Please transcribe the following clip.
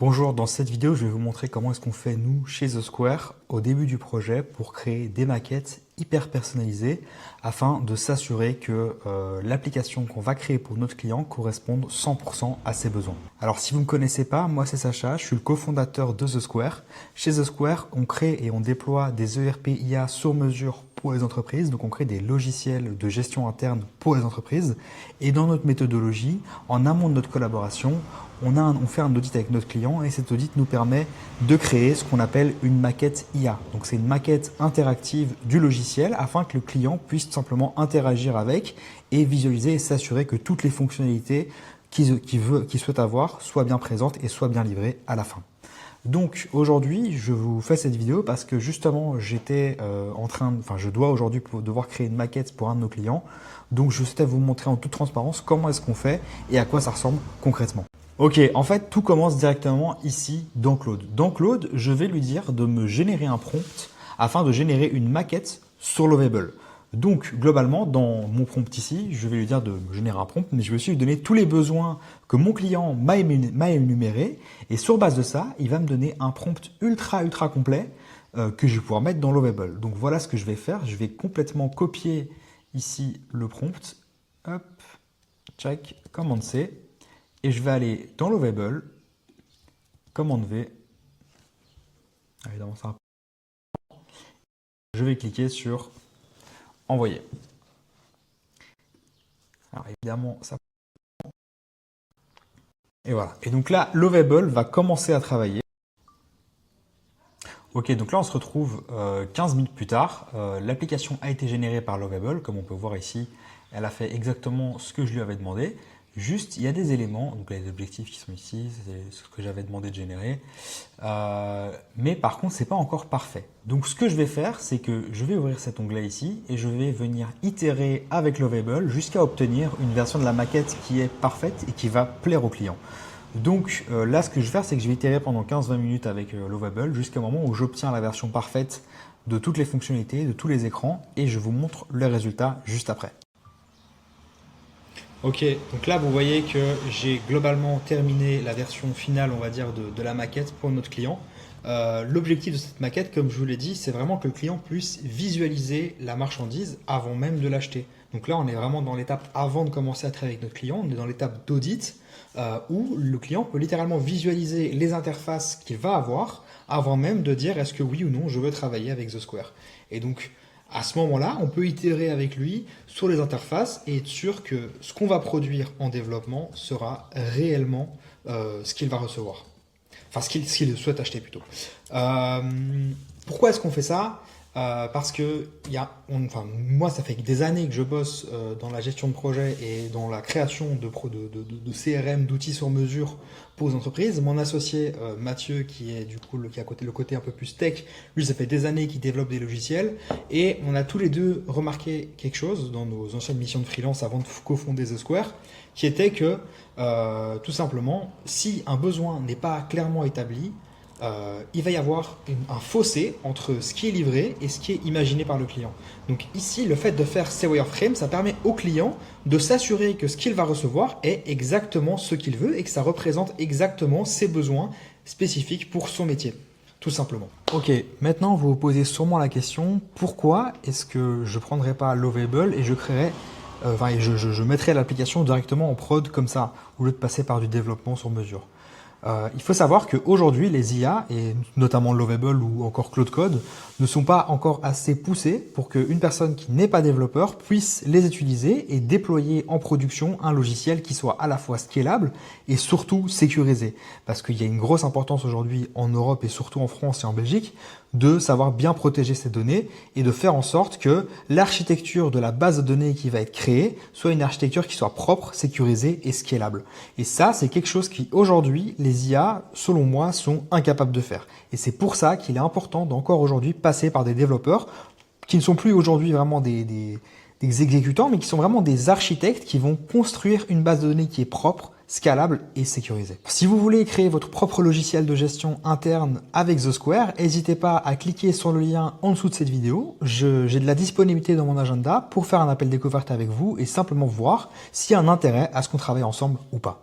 Bonjour, dans cette vidéo, je vais vous montrer comment est-ce qu'on fait nous chez The Square au début du projet pour créer des maquettes hyper personnalisées afin de s'assurer que l'application qu'on va créer pour notre client corresponde 100% à ses besoins. Alors si vous ne me connaissez pas, moi c'est Sacha, je suis le cofondateur de The Square. Chez The Square, on crée et on déploie des ERP IA sur mesure pour les entreprises, donc on crée des logiciels de gestion interne pour les entreprises. Et dans notre méthodologie, en amont de notre collaboration, on fait un audit avec notre client et cet audit nous permet de créer ce qu'on appelle une maquette IA. Donc c'est une maquette interactive du logiciel afin que le client puisse tout simplement interagir avec et visualiser et s'assurer que toutes les fonctionnalités qu'il souhaite avoir soient bien présentes et soient bien livrées à la fin. Donc aujourd'hui, je vous fais cette vidéo parce que justement, je dois aujourd'hui devoir créer une maquette pour un de nos clients. Donc je souhaitais vous montrer en toute transparence comment est-ce qu'on fait et à quoi ça ressemble concrètement. Ok, en fait, tout commence directement ici dans Claude. Dans Claude, je vais lui dire de me générer un prompt afin de générer une maquette sur Lovable. Donc, globalement, dans mon prompt ici, je vais lui dire de me générer un prompt, mais je vais aussi lui donner tous les besoins que mon client m'a énumérés. Et sur base de ça, il va me donner un prompt ultra complet que je vais pouvoir mettre dans Lovable. Donc, voilà ce que je vais faire. Je vais complètement copier ici le prompt. Hop, check, commande C. Et je vais aller dans Lovable, commande V. Évidemment, ça. Je vais cliquer sur envoyer. Alors évidemment, ça. Et voilà. Et donc là, Lovable va commencer à travailler. Ok, donc là, on se retrouve 15 minutes plus tard. L'application a été générée par Lovable. Comme on peut voir ici, elle a fait exactement ce que je lui avais demandé. Juste, il y a des éléments, donc les objectifs qui sont ici, c'est ce que j'avais demandé de générer. Mais par contre, c'est pas encore parfait. Donc, ce que je vais faire, c'est que je vais ouvrir cet onglet ici et je vais venir itérer avec Lovable jusqu'à obtenir une version de la maquette qui est parfaite et qui va plaire au client. Donc là, ce que je vais faire, c'est que je vais itérer pendant 15-20 minutes avec Lovable jusqu'au moment où j'obtiens la version parfaite de toutes les fonctionnalités, de tous les écrans et je vous montre le résultat juste après. Ok, donc là vous voyez que j'ai globalement terminé la version finale, on va dire, de la maquette pour notre client. L'objectif de cette maquette, comme je vous l'ai dit, c'est vraiment que le client puisse visualiser la marchandise avant même de l'acheter. Donc là, on est vraiment dans l'étape avant de commencer à travailler avec notre client, on est dans l'étape d'audit où le client peut littéralement visualiser les interfaces qu'il va avoir avant même de dire est-ce que oui ou non je veux travailler avec The Square. Et donc, à ce moment-là, on peut itérer avec lui sur les interfaces et être sûr que ce qu'on va produire en développement sera réellement ce qu'il va recevoir. Enfin, ce qu'il souhaite acheter plutôt. Pourquoi est-ce qu'on fait ça ? Parce que moi, ça fait des années que je bosse dans la gestion de projet et dans la création de CRM, d'outils sur mesure pour les entreprises. Mon associé Mathieu, qui est du coup qui a le côté un peu plus tech, lui, ça fait des années qu'il développe des logiciels et on a tous les deux remarqué quelque chose dans nos anciennes missions de freelance avant de cofonder The Square, qui était que tout simplement, si un besoin n'est pas clairement établi, il va y avoir un fossé entre ce qui est livré et ce qui est imaginé par le client. Donc ici, le fait de faire ces wireframes, ça permet au client de s'assurer que ce qu'il va recevoir est exactement ce qu'il veut et que ça représente exactement ses besoins spécifiques pour son métier, tout simplement. Ok, maintenant vous vous posez sûrement la question, pourquoi est-ce que je ne prendrais pas Lovable et je créerais je mettrai l'application directement en prod comme ça, au lieu de passer par du développement sur mesure. Il faut savoir qu'aujourd'hui, les IA, et notamment Lovable ou encore Claude Code, ne sont pas encore assez poussés pour qu'une personne qui n'est pas développeur puisse les utiliser et déployer en production un logiciel qui soit à la fois scalable et surtout sécurisé. Parce qu'il y a une grosse importance aujourd'hui en Europe et surtout en France et en Belgique de savoir bien protéger ces données et de faire en sorte que l'architecture de la base de données qui va être créée soit une architecture qui soit propre, sécurisée et scalable. Et ça, c'est quelque chose qui aujourd'hui, les IA, selon moi, sont incapables de faire. Et c'est pour ça qu'il est important d'encore aujourd'hui passer par des développeurs qui ne sont plus aujourd'hui vraiment des exécutants, mais qui sont vraiment des architectes qui vont construire une base de données qui est propre, scalable et sécurisée. Si vous voulez créer votre propre logiciel de gestion interne avec The Square, n'hésitez pas à cliquer sur le lien en dessous de cette vidéo. J'ai de la disponibilité dans mon agenda pour faire un appel découverte avec vous et simplement voir s'il y a un intérêt à ce qu'on travaille ensemble ou pas.